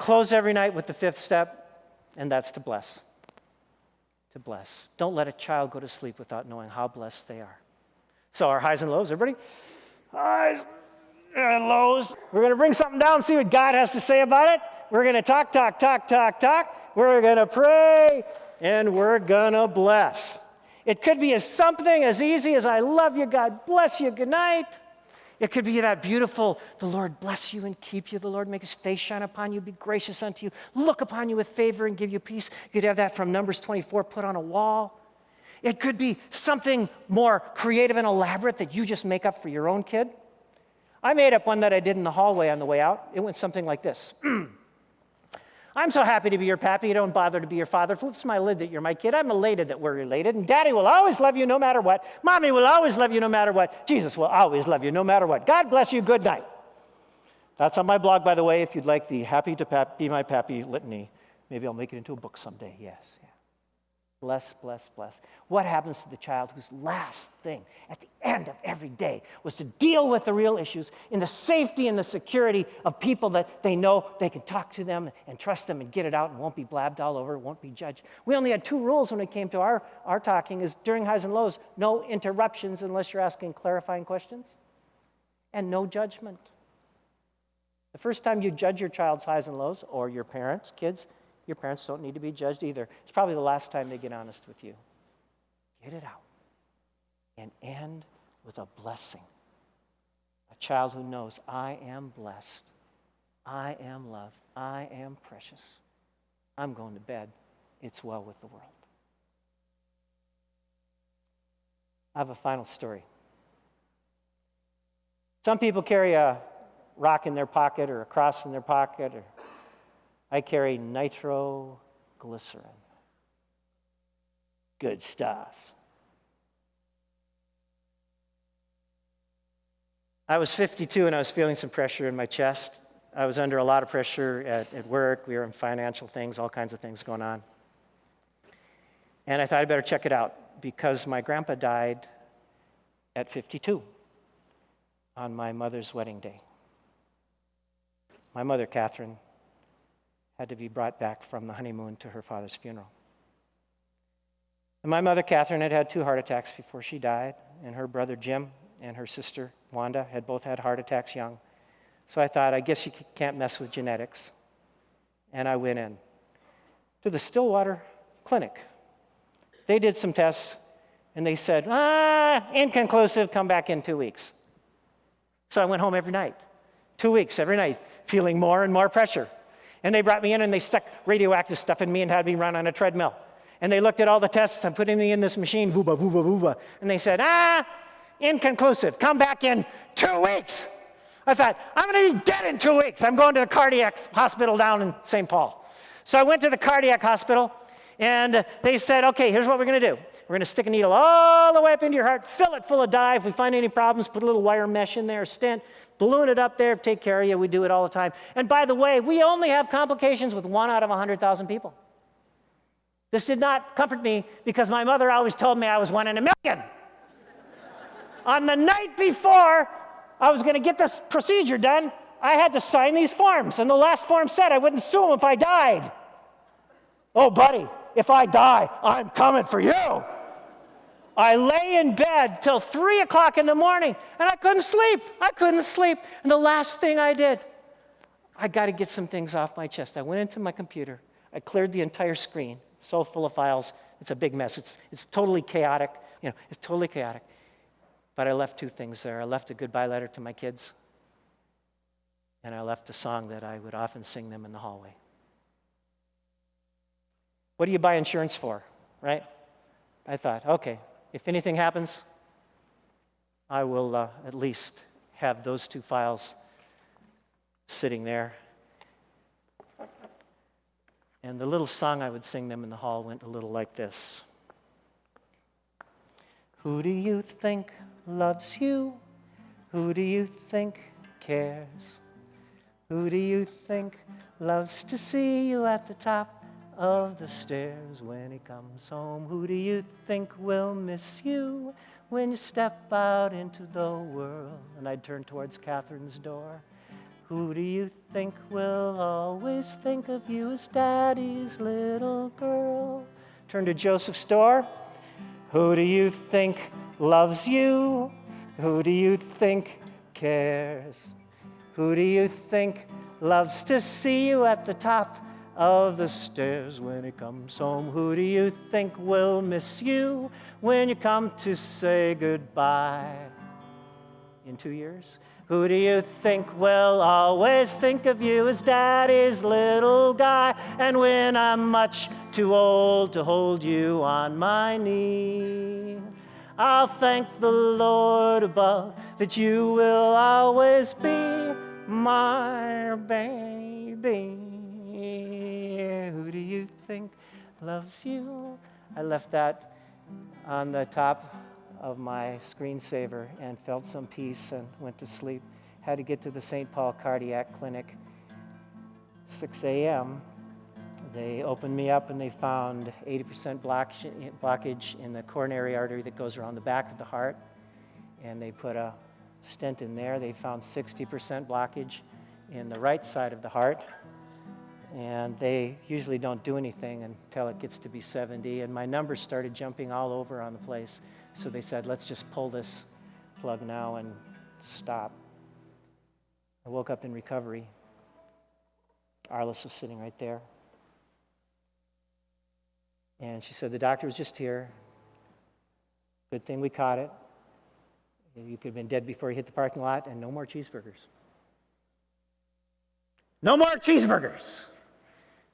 close every night with the fifth step, and that's to bless. To bless. Don't let a child go to sleep without knowing how blessed they are. So our highs and lows, everybody? Highs and lows. We're going to bring something down, see what God has to say about it. We're going to talk. We're going to pray, and we're going to bless. It could be something as easy as, I love you, God bless you, good night. It could be that beautiful, the Lord bless you and keep you. The Lord make his face shine upon you, be gracious unto you, look upon you with favor and give you peace. You could have that from Numbers 24 put on a wall. It could be something more creative and elaborate that you just make up for your own kid. I made up one that I did in the hallway on the way out. It went something like this. I'm so happy to be your pappy, you don't bother to be your father. Flips my lid that you're my kid. I'm elated that we're related. And Daddy will always love you no matter what. Mommy will always love you no matter what. Jesus will always love you no matter what. God bless you, good night. That's on my blog, by the way, if you'd like the Happy to Be My Pappy litany. Maybe I'll make it into a book someday, yes. Yeah. Bless, bless, bless. What happens to the child whose last thing at the end of every day was to deal with the real issues in the safety and the security of people that they know they can talk to them and trust them and get it out and won't be blabbed all over, won't be judged. We only had 2 rules when it came to our talking is during highs and lows, no interruptions unless you're asking clarifying questions, and no judgment. The first time you judge your child's highs and lows, or your parents, kids, your parents don't need to be judged either. It's probably the last time they get honest with you. Get it out and end with a blessing. A child who knows, I am blessed, I am loved, I am precious. I'm going to bed. It's well with the world. I have a final story. Some people carry a rock in their pocket or a cross in their pocket, or I carry nitroglycerin. Good stuff. I was 52 and I was feeling some pressure in my chest. I was under a lot of pressure at work. We were in financial things, all kinds of things going on. And I thought I'd better check it out because my grandpa died at 52 on my mother's wedding day. My mother, Catherine, had to be brought back from the honeymoon to her father's funeral. And my mother, Catherine, had had 2 heart attacks before she died, and her brother, Jim, and her sister, Wanda, had both had heart attacks young. So I thought, I guess you can't mess with genetics. And I went in to the Stillwater Clinic. They did some tests, and they said, inconclusive, come back in 2 weeks. So I went home every night, 2 weeks, every night, feeling more and more pressure. And they brought me in and they stuck radioactive stuff in me and had me run on a treadmill. And they looked at all the tests and putting me in this machine, vooba, vooba, vooba. And they said, inconclusive, come back in 2 weeks. I thought, I'm going to be dead in 2 weeks. I'm going to the cardiac hospital down in St. Paul. So I went to the cardiac hospital and they said, okay, here's what we're going to do. We're going to stick a needle all the way up into your heart, fill it full of dye. If we find any problems, put a little wire mesh in there, a stent, balloon it up there, take care of you. We do it all the time. And by the way, we only have complications with 1 out of 100,000 people. This did not comfort me because my mother always told me I was 1 in a million. On the night before I was going to get this procedure done, I had to sign these forms. And the last form said I wouldn't sue him if I died. Oh, buddy, if I die, I'm coming for you. I lay in bed till 3 o'clock in the morning, and I couldn't sleep. And the last thing I did, I got to get some things off my chest. I went into my computer. I cleared the entire screen, so full of files. It's a big mess. It's totally chaotic. It's totally chaotic. But I left 2 things there. I left a goodbye letter to my kids, and I left a song that I would often sing them in the hallway. What do you buy insurance for, right? I thought, okay, if anything happens, I will at least have those 2 files sitting there. And the little song I would sing them in the hall went a little like this. Who do you think loves you? Who do you think cares? Who do you think loves to see you at the top of the stairs when he comes home? Who do you think will miss you when you step out into the world? And I'd turn towards Catherine's door. Who do you think will always think of you as Daddy's little girl? Turn to Joseph's door. Who do you think loves you? Who do you think cares? Who do you think loves to see you at the top of the stairs when he comes home? Who do you think will miss you when you come to say goodbye in 2 years? Who do you think will always think of you as Daddy's little guy? And when I'm much too old to hold you on my knee, I'll thank the Lord above that you will always be my baby. Who do you think loves you? I left that on the top of my screensaver and felt some peace and went to sleep. Had to get to the St. Paul Cardiac Clinic, 6 a.m. They opened me up and they found 80% blockage in the coronary artery that goes around the back of the heart. And they put a stent in there. They found 60% blockage in the right side of the heart. And they usually don't do anything until it gets to be 70. And my numbers started jumping all over on the place. So they said, let's just pull this plug now and stop. I woke up in recovery. Arliss was sitting right there. And she said, the doctor was just here. Good thing we caught it. You could have been dead before you hit the parking lot, and no more cheeseburgers. No more cheeseburgers.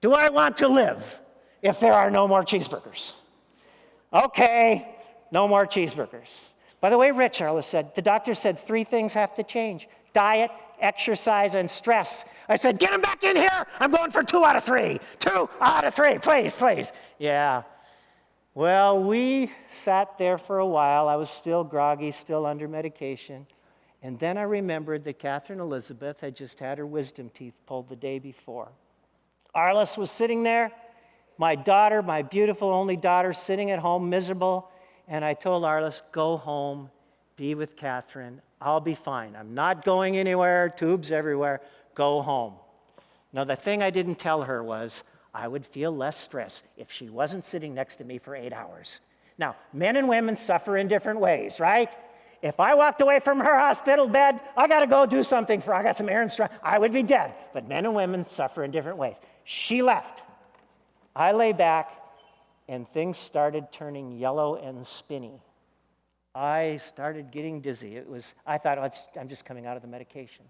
Do I want to live if there are no more cheeseburgers? Okay, no more cheeseburgers. By the way, Rich, Arliss said, the doctor said 3 things have to change: diet, exercise, and stress. I said, get him back in here. I'm going for 2 out of 3. 2 out of 3, please, please. Yeah. Well, we sat there for a while. I was still groggy, still under medication. And then I remembered that Catherine Elizabeth had just had her wisdom teeth pulled the day before. Arliss was sitting there, my daughter, my beautiful only daughter, sitting at home miserable. And I told Arliss, go home, be with Catherine. I'll be fine. I'm not going anywhere, tubes everywhere. Go home. Now, the thing I didn't tell her was I would feel less stress if she wasn't sitting next to me for 8 hours. Now, men and women suffer in different ways, right? If I walked away from her hospital bed, I got to go do something I got some errands to run, I would be dead. But men and women suffer in different ways. She left. I lay back, and things started turning yellow and spinny. I started getting dizzy. I thought, I'm just coming out of the medication.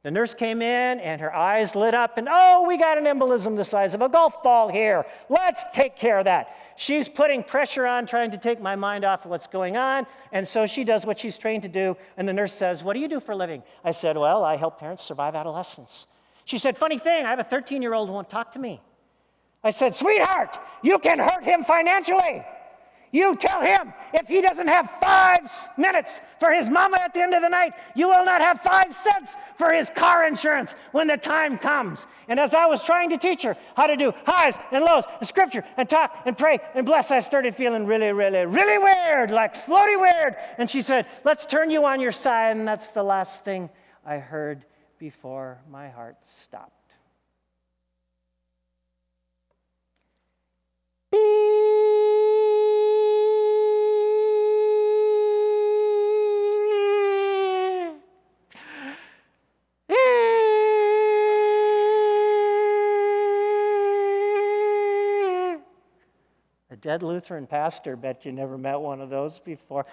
The nurse came in, and her eyes lit up, and we got an embolism the size of a golf ball here. Let's take care of that. She's putting pressure on, trying to take my mind off of what's going on, and so she does what she's trained to do, and the nurse says, what do you do for a living? I said, well, I help parents survive adolescence. She said, funny thing, I have a 13-year-old who won't talk to me. I said, sweetheart, you can hurt him financially. You tell him if he doesn't have 5 minutes for his mama at the end of the night, you will not have 5 cents for his car insurance when the time comes. And as I was trying to teach her how to do highs and lows and scripture and talk and pray and bless, I started feeling really, really, really weird, like floaty weird. And she said, let's turn you on your side. And that's the last thing I heard before my heart stopped. A dead Lutheran pastor, bet you never met one of those before.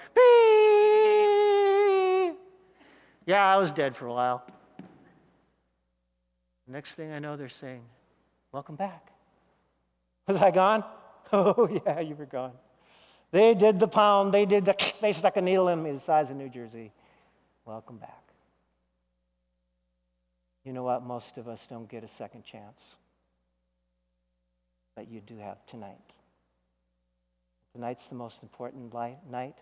Yeah, I was dead for a while. Next thing I know, they're saying, welcome back. Was I gone? Oh, yeah, you were gone. They did the pound. They stuck a needle in me the size of New Jersey. Welcome back. You know what? Most of us don't get a second chance. But you do have tonight. Tonight's the most important night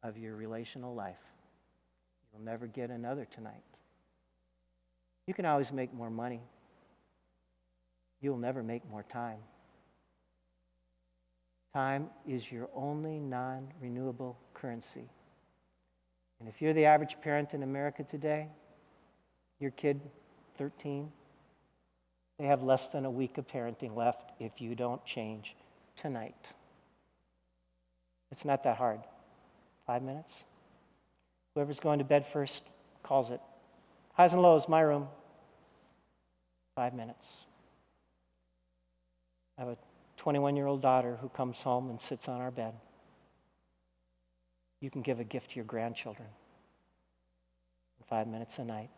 of your relational life. You'll never get another tonight. You can always make more money. You'll never make more time. Time is your only non-renewable currency. And if you're the average parent in America today, Your kid, 13, they have less than a week of parenting left if you don't change tonight. It's not that hard. 5 minutes. Whoever's going to bed first calls it. Highs and lows, my room. 5 minutes. I have a 21-year-old daughter who comes home and sits on our bed. You can give a gift to your grandchildren. 5 minutes a night.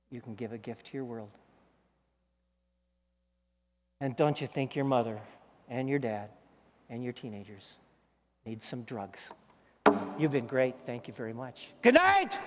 You can give a gift to your world. And don't you think your mother and your dad and your teenagers need some drugs? You've been great. Thank you very much. Good night!